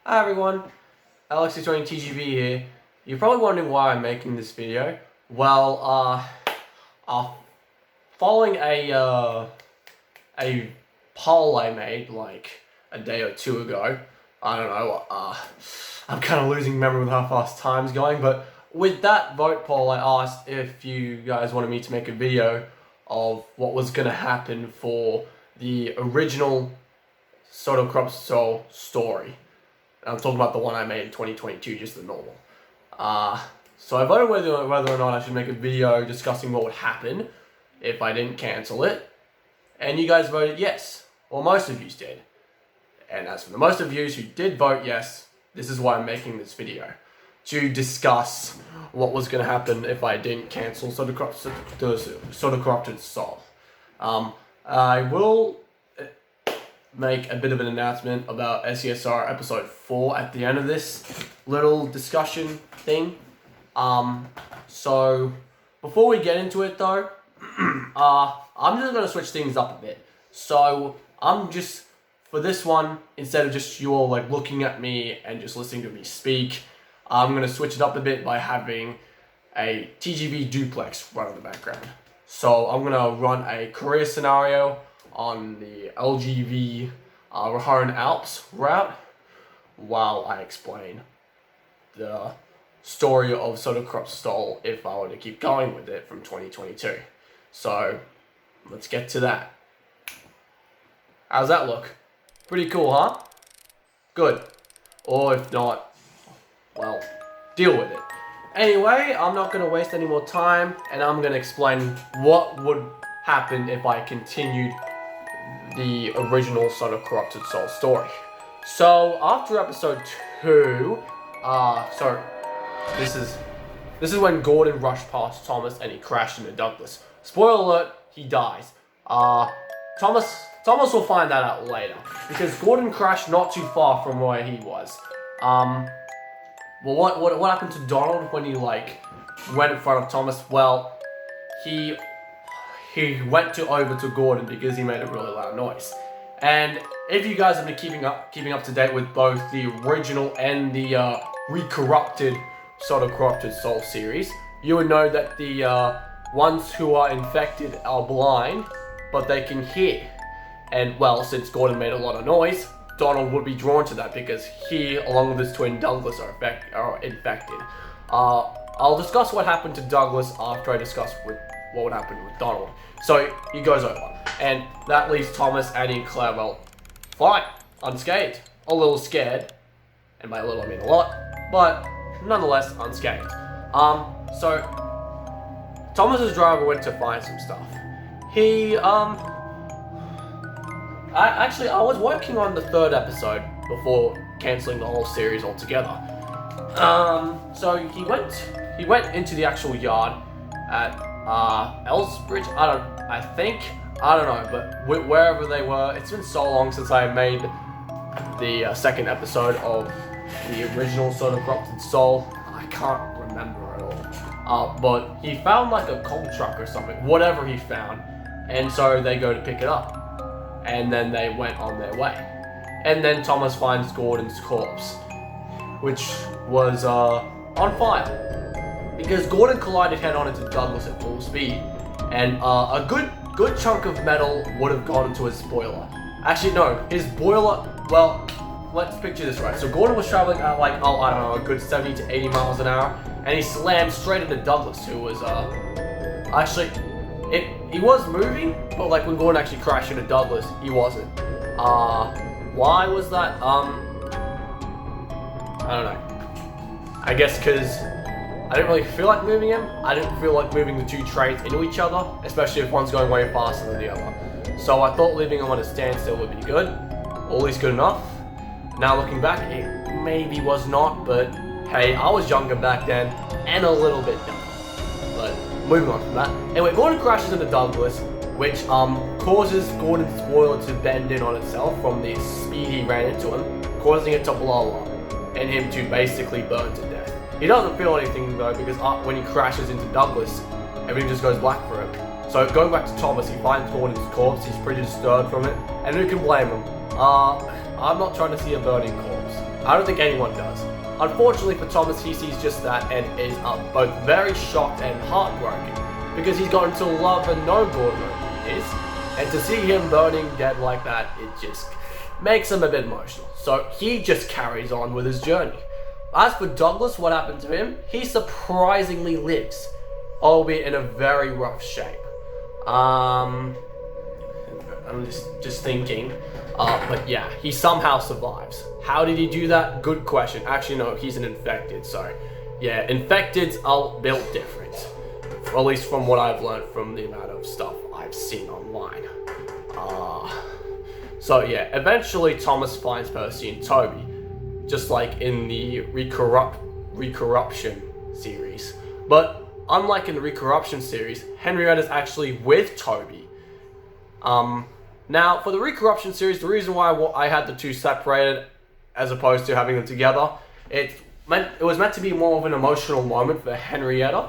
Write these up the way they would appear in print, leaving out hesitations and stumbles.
Hi everyone, Alex is joining TGV here. You're probably wondering why I'm making this video. Well, following a poll I made like a day or two ago. I don't know, I'm kind of losing memory with how fast time's going, but with that vote poll I asked if you guys wanted me to make a video of what was going to happen for the original Sodor Corrupted Soul story. I'm talking about the one I made in 2022, just the normal. So I voted whether or not I should make a video discussing what would happen if I didn't cancel it. And you guys voted yes. Well, most of you did. And as for the most of you who did vote yes, this is why I'm making this video. To discuss what was going to happen if I didn't cancel Sodor Corrupted Soul. I will make a bit of an announcement about SCSR episode 4 at the end of this little discussion thing. So before we get into it though, I'm just going to switch things up a bit. So I'm just, for this one, instead of just you all like looking at me and just listening to me speak, I'm going to switch it up a bit by having a TGV duplex run in the background. So I'm going to run a career scenario on the LGV Recorrupt Alps route while I explain the story of Sodor Corrupted Soul if I were to keep going with it from 2022. So let's get to that. How's that look? Pretty cool, huh? Good. Or if not, well, deal with it. Anyway, I'm not going to waste any more time and I'm going to explain what would happen if I continued the original Sodor Corrupted Soul story. So after episode 2, this is when Gordon rushed past Thomas and he crashed into Douglas. Spoiler alert, he dies. Thomas will find that out later because Gordon crashed not too far from where he was. Well, what happened to Donald when he like went in front of Thomas? Well, he went over to Gordon because he made a really loud noise. And if you guys have been keeping up to date with both the original and the Recorrupted Sodor Corrupted Soul series, you would know that the ones who are infected are blind, but they can hear. And well, since Gordon made a lot of noise, Donald would be drawn to that because he, along with his twin Douglas, are infected. I'll discuss what happened to Douglas after I discuss what would happen with Donald. So he goes over, and that leaves Thomas, Annie, and Claire, well, fine, unscathed. A little scared, and by a little I mean a lot, but nonetheless unscathed. So Thomas's driver went to find some stuff. I was working on the 3rd episode before cancelling the whole series altogether. So he went into the actual yard at Elsbridge, I don't know, but wherever they were, it's been so long since I made the 2nd episode of the original Sodor Corrupted Soul, I can't remember at all. But he found like a coal truck or something, whatever he found, and so they go to pick it up, and then they went on their way. And then Thomas finds Gordon's corpse, which was on fire. Because Gordon collided head-on into Douglas at full speed, and a good chunk of metal would have gone into his spoiler. Actually, no, his boiler, well, let's picture this right. So Gordon was traveling at like, I don't know, a good 70 to 80 miles an hour, and he slammed straight into Douglas, who was, actually, he was moving, but like when Gordon actually crashed into Douglas, he wasn't. Why was that? I don't know. I guess because I didn't really feel like moving him. I didn't feel like moving the two trains into each other, especially if one's going way faster than the other. So I thought leaving him on a standstill would be good, or at least good enough. Now looking back, it maybe was not, but hey, I was younger back then, and a little bit dumb. But moving on from that. Anyway, Gordon crashes into Douglas, which causes Gordon's spoiler to bend in on itself from the speed he ran into him, causing it to blow up, and him to basically burn to death. He doesn't feel anything though, because when he crashes into Douglas, everything just goes black for him. So going back to Thomas, he finds Gordon's corpse, he's pretty disturbed from it, and who can blame him? I'm not trying to see a burning corpse. I don't think anyone does. Unfortunately for Thomas, he sees just that and is both very shocked and heartbroken because he's gotten to love and know Gordon is, and to see him burning dead like that, it just makes him a bit emotional. So he just carries on with his journey. As for Douglas, what happened to him? He surprisingly lives, albeit in a very rough shape. I'm just thinking, but yeah, he somehow survives. How did he do that? Good question. Actually, no, he's an infected, so yeah, infecteds are built different. Or at least from what I've learned from the amount of stuff I've seen online. So yeah, eventually Thomas finds Percy and Toby, just like in the Recorruption series. But unlike in the Recorruption series, Henrietta's actually with Toby. Now, for the Recorruption series, the reason why I had the two separated as opposed to having them together, it was meant to be more of an emotional moment for Henrietta,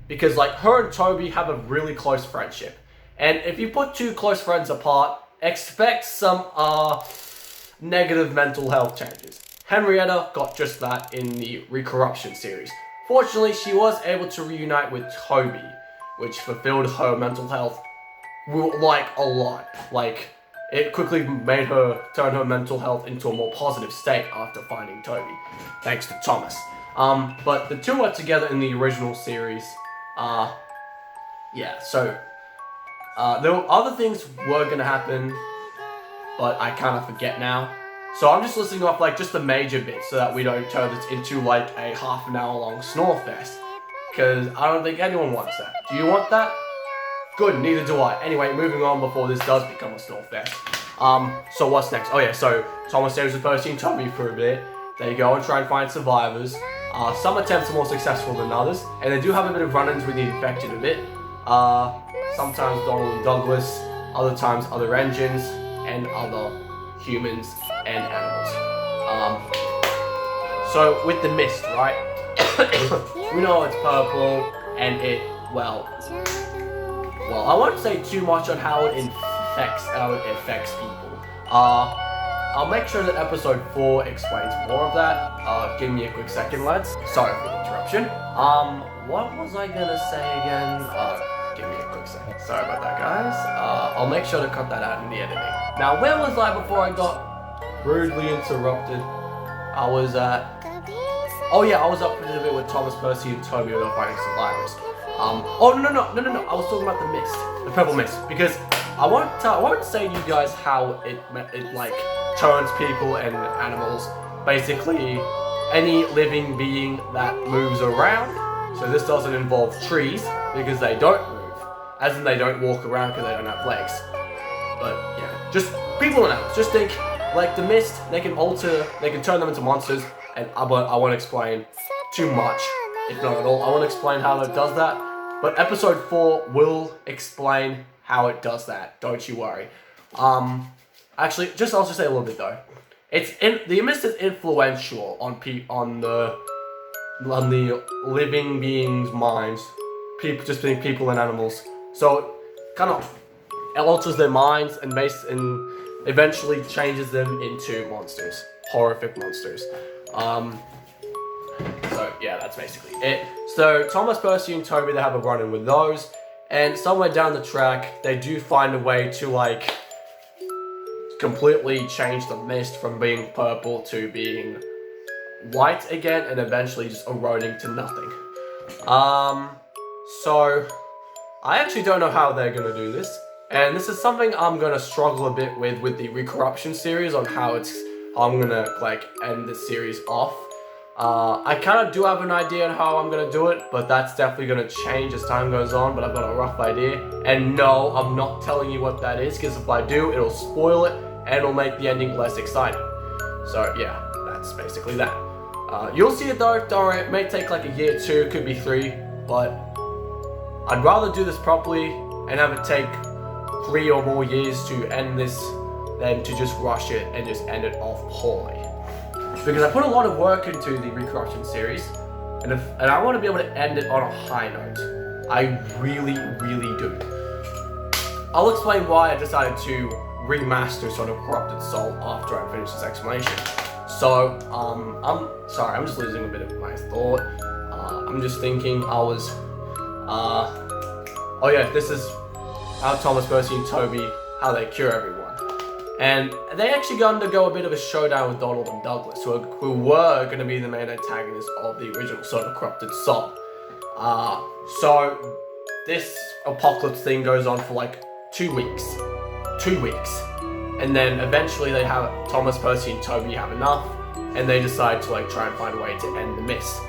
because like her and Toby have a really close friendship. And if you put two close friends apart, expect some negative mental health changes. Henrietta got just that in the Recorruption series. Fortunately, she was able to reunite with Toby, which fulfilled her mental health like a lot. Like, it quickly made her turn her mental health into a more positive state after finding Toby, thanks to Thomas. But the two were together in the original series. Yeah, so there were other things were gonna happen, but I kind of forget now. So I'm just listing off like just the major bits so that we don't turn this into like a half an hour long snore fest. Because I don't think anyone wants that. Do you want that? Good, neither do I. Anyway, moving on before this does become a snore fest. So what's next? Oh yeah, so Thomas stays with Percy and Toby for a bit. They go and try and find survivors. Some attempts are more successful than others, and they do have a bit of run-ins with the infected a bit. Sometimes Donald and Douglas, other times other engines, and other humans and animals. So with the mist, right? We know it's purple, and well, I won't say too much on how it affects people. I'll make sure that episode 4 explains more of that. Give me a quick second, lads. Sorry for the interruption. What was I gonna say again? Give me a quick second. Sorry about that, guys. I'll make sure to cut that out in the editing. Now, where was I before I got rudely interrupted? I was at... Oh yeah, I was up a little bit with Thomas, Percy, and Toby were fighting survivors. Oh no, I was talking about the mist, the purple mist, because I won't say to you guys how it like turns people and animals, basically any living being that moves around. So this doesn't involve trees because they don't move, as in they don't walk around because they don't have legs. But yeah, just people and animals. Just think like the mist, they can turn them into monsters, and I won't explain too much, if not at all. I won't explain how it does that, but episode 4 will explain how it does that. Don't you worry. Actually, I'll just say a little bit though. The mist is influential on the living beings' minds, just being people and animals. So it kind of alters their minds and eventually changes them into monsters, horrific monsters. So yeah, that's basically it. So Thomas, Percy, and Toby, they have a run-in with those, and somewhere down the track, they do find a way to like completely change the mist from being purple to being white again, and eventually just eroding to nothing. So I actually don't know how they're gonna do this, and this is something I'm gonna struggle a bit with the Recorruption series on how I'm gonna like end this series off. I kind of do have an idea on how I'm gonna do it, but that's definitely gonna change as time goes on, but I've got a rough idea. And no, I'm not telling you what that is, because if I do, it'll spoil it, and it'll make the ending less exciting. So yeah, that's basically that. You'll see it though, don't worry, it may take like a year, 2, could be 3, but I'd rather do this properly and have it take 3 or more years to end this than to just rush it and just end it off poorly. Because I put a lot of work into the Recorruption series, and I want to be able to end it on a high note. I really, really do. I'll explain why I decided to remaster Sodor Corrupted Soul after I finish this explanation. So, I'm sorry, I'm just losing a bit of my thought. I'm just thinking oh yeah, this is how Thomas, Percy, and Toby, how they cure everyone. And they actually go undergo a bit of a showdown with Donald and Douglas, who were going to be the main antagonists of the original Sodor Corrupted Soul. So this apocalypse thing goes on for like 2 weeks. 2 weeks. And then eventually they have, Thomas, Percy, and Toby have enough, and they decide to like try and find a way to end the mist.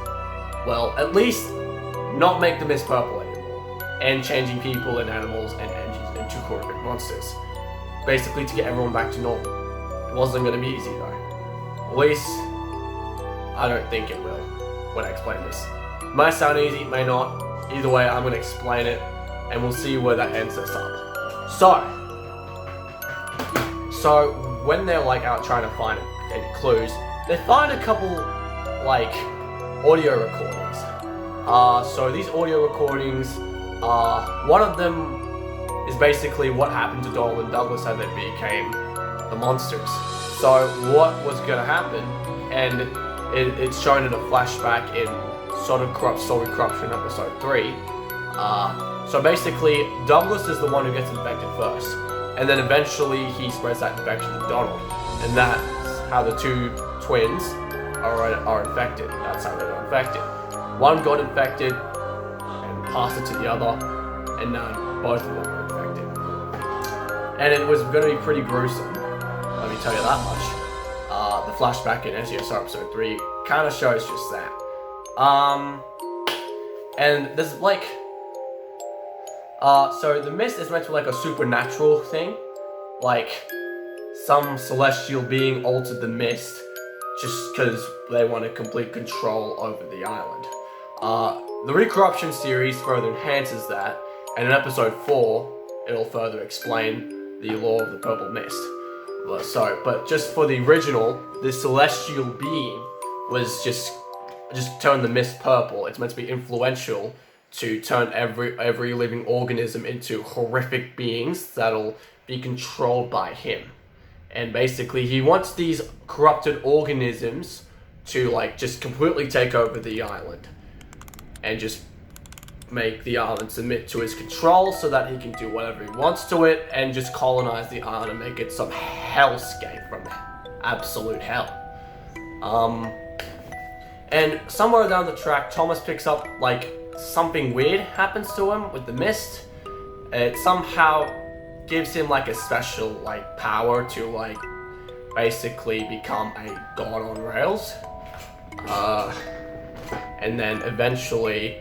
Well, at least not make the mist purple anymore, and changing people and animals and engines into horrific monsters. Basically to get everyone back to normal. It wasn't going to be easy though. At least, I don't think it will when I explain this. It might sound easy, it may not. Either way, I'm going to explain it, and we'll see where that ends us up. So when they're like out trying to find any clues, they find a couple like audio recordings. So these audio recordings, one of them is basically what happened to Donald and Douglas as they became the monsters. So what was going to happen, and it's shown in a flashback in Sodor Corrupted Soul Recorruption episode 3. So basically, Douglas is the one who gets infected first, and then eventually he spreads that infection to Donald, and that's how the two twins are infected. That's how they got infected. One got infected and passed it to the other, and now both of them are infected. And it was going to be pretty gruesome, let me tell you that much. The flashback in SGSR episode 3 kind of shows just that. And there's like, so the mist is meant to be like a supernatural thing. Like, some celestial being altered the mist just because they wanted complete control over the island. The Recorruption series further enhances that, and in episode 4, it'll further explain the law of the purple mist. But just for the original, this celestial being was just turned the mist purple. It's meant to be influential to turn every living organism into horrific beings that'll be controlled by him. And basically, he wants these corrupted organisms to like just completely take over the island and just make the island submit to his control so that he can do whatever he wants to it and just colonize the island and make it some hellscape from absolute hell. And somewhere down the track, Thomas picks up like something weird happens to him with the mist. It somehow gives him like a special like power to like basically become a god on rails. And then eventually,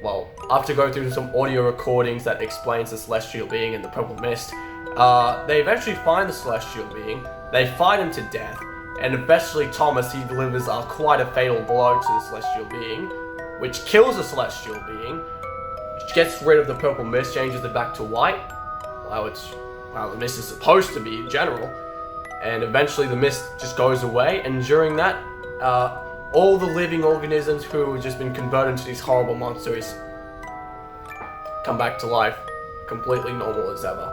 well, after going through some audio recordings that explains the celestial being and the purple mist, they eventually find the celestial being. They fight him to death, and eventually Thomas, he delivers quite a fatal blow to the celestial being, which kills the celestial being, which gets rid of the purple mist, changes it back to white, how the mist is supposed to be in general, and eventually the mist just goes away, and during that, all the living organisms who have just been converted into these horrible monsters come back to life, completely normal as ever.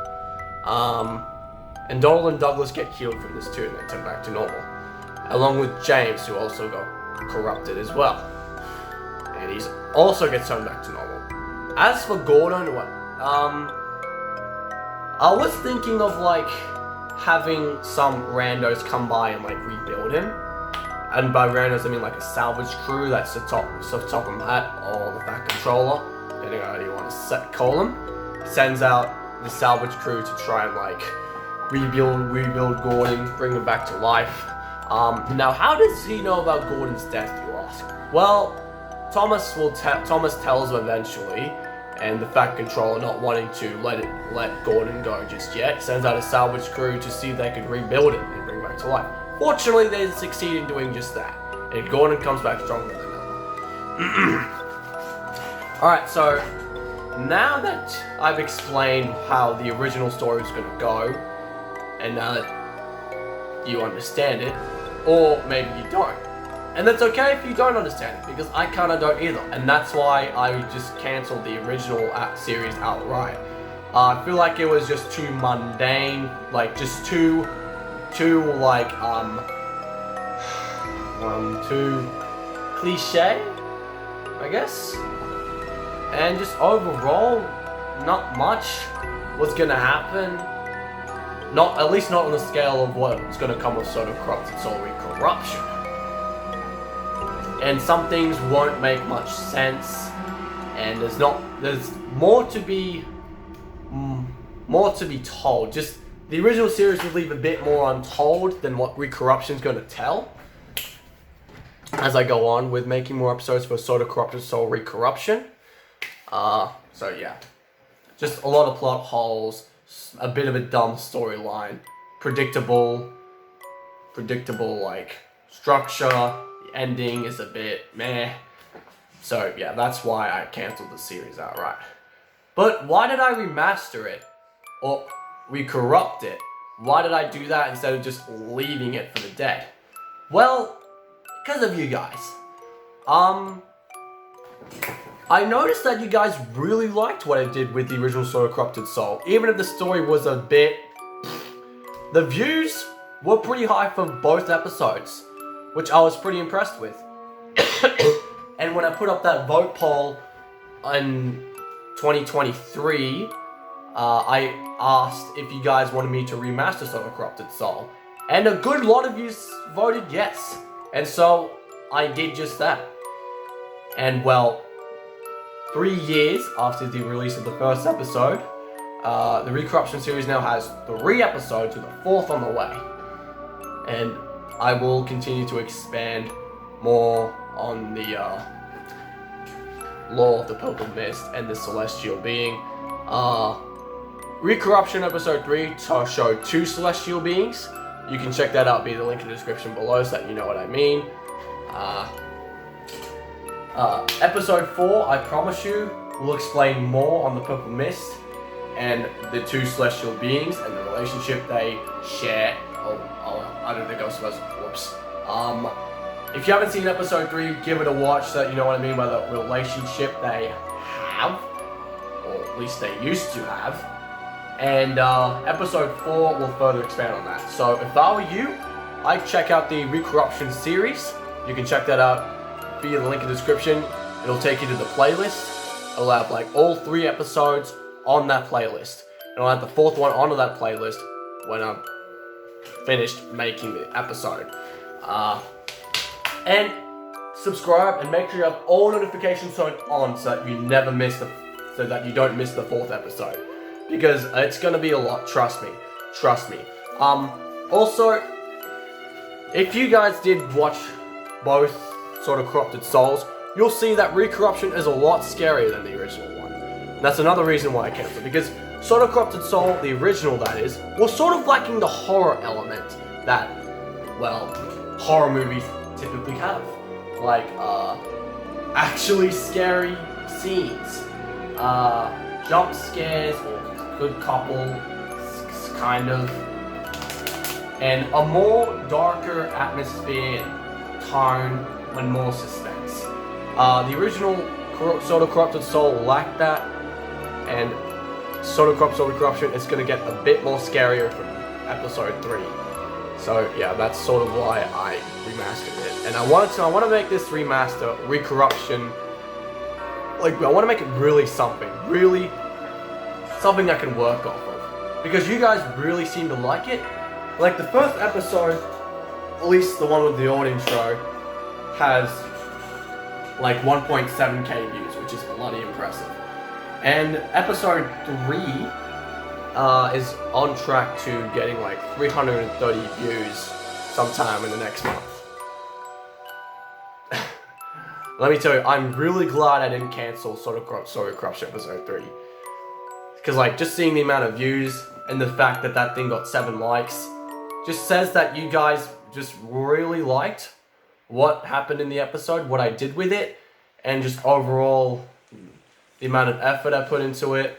And Donald and Douglas get healed from this too, and they turn back to normal. Along with James, who also got corrupted as well. And he also gets turned back to normal. As for Gordon, I was thinking of like having some randos come by and like rebuild him. And by randos I mean like a salvage crew that's the top of that, or the Fat Controller, depending on how you want to call them. Sends out the salvage crew to try and like rebuild Gordon, bring him back to life. Now how does he know about Gordon's death, you ask? Well, Thomas tells him eventually, and the Fat Controller, not wanting to let Gordon go just yet, sends out a salvage crew to see if they could rebuild him and bring him back to life. Fortunately, they succeed in doing just that, and Gordon comes back stronger than ever. Alright, so now that I've explained how the original story is going to go, and now that you understand it, or maybe you don't, and that's okay if you don't understand it, because I kind of don't either, and that's why I just cancelled the original series outright. I feel like it was just too mundane, like just too like too cliche, I guess. And just overall, not much was gonna happen. Not, at least not on the scale of what's gonna come with Sodor Corrupted Soul Recorruption. And some things won't make much sense, and there's more to be told. Just the original series would leave a bit more untold than what Recorruption's going to tell as I go on with making more episodes for Sodor Corrupted Soul Recorruption. So yeah, just a lot of plot holes, a bit of a dumb storyline, predictable like structure. The ending is a bit meh. So yeah, that's why I cancelled the series outright. But why did I remaster it? Or Recorrupt it? Why did I do that instead of just leaving it for the dead? Well, because of you guys. I noticed that you guys really liked what I did with the original Sodor Corrupted Soul. Even if the story was a bit... The views were pretty high for both episodes, which I was pretty impressed with. And when I put up that vote poll in 2023, I asked if you guys wanted me to remaster Sodor Corrupted Soul. And a good lot of you voted yes. And so I did just that. And well, 3 years after the release of the first episode, the Recorruption series now has 3 episodes with a 4th on the way. And I will continue to expand more on the lore of the Purple Mist and the Celestial Being. Recorruption episode 3 showed 2 Celestial Beings. You can check that out via the link in the description below so that you know what I mean. Episode 4, I promise you, will explain more on the Purple Mist and the 2 Celestial Beings and the relationship they share. I don't think I was supposed to. Whoops. If you haven't seen episode 3, give it a watch so that you know what I mean by the relationship they have, or at least they used to have. And episode 4 will further expand on that. So if I were you, I'd check out the Recorruption series. You can check that out via the link in the description. It'll take you to the playlist. It'll have like all 3 episodes on that playlist. And I'll add the 4th one onto that playlist when I'm finished making the episode. And subscribe and make sure you have all notifications turned on so that you never miss so that you don't miss the 4th episode, because it's gonna be a lot. Trust me. Also, if you guys did watch both Sodor Corrupted Souls, you'll see that Recorruption is a lot scarier than the original one. And that's another reason why I canceled, because Sodor Corrupted Soul, the original that is, was sort of lacking the horror element that, well, horror movies typically have. Like, actually scary scenes, jump scares, or good couple, kind of, and a more darker atmosphere, tone, and more suspense. The original Sodor Corrupted Soul lacked that, and Sodor Corrupted Soul Recorruption is going to get a bit more scarier from episode 3. So yeah, that's sort of why I remastered it. And I want to make this remaster, Recorruption, like, I want to make it really something I can work off of. Because you guys really seem to like it. Like, the first episode, at least the one with the old intro, has like 1.7k views, which is bloody impressive. And episode 3 is on track to getting like 330 views sometime in the next month. Let me tell you, I'm really glad I didn't cancel Sodor Corruption episode 3. Because like, just seeing the amount of views and the fact that that thing got 7 likes just says that you guys just really liked what happened in the episode, what I did with it, and just overall the amount of effort I put into it.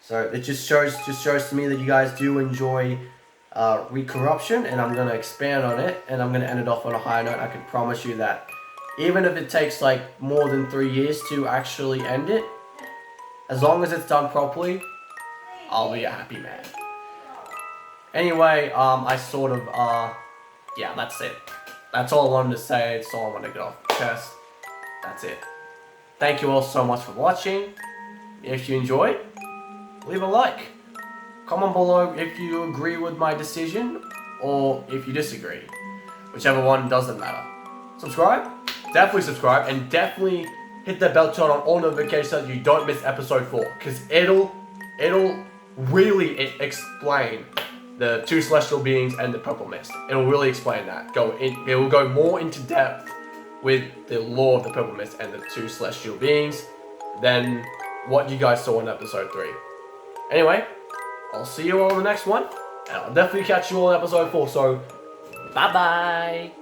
So it just shows to me that you guys do enjoy Recorruption, and I'm gonna expand on it, and I'm gonna end it off on a high note. I can promise you that even if it takes like more than 3 years to actually end it, as long as it's done properly, I'll be a happy man. Anyway, yeah, that's it. That's all I wanted to say. That's all I wanted to get off the chest. That's it. Thank you all so much for watching. If you enjoyed, leave a like. Comment below if you agree with my decision or if you disagree. Whichever one, doesn't matter. Subscribe, definitely subscribe, and definitely hit the bell to turn on all notifications so you don't miss episode 4, because it'll really explain the 2 celestial beings and the purple mist. It'll really explain that. It will go more into depth with the lore of the purple mist and the 2 celestial beings than what you guys saw in episode 3. Anyway, I'll see you all in the next one, and I'll definitely catch you all in episode 4, so bye bye!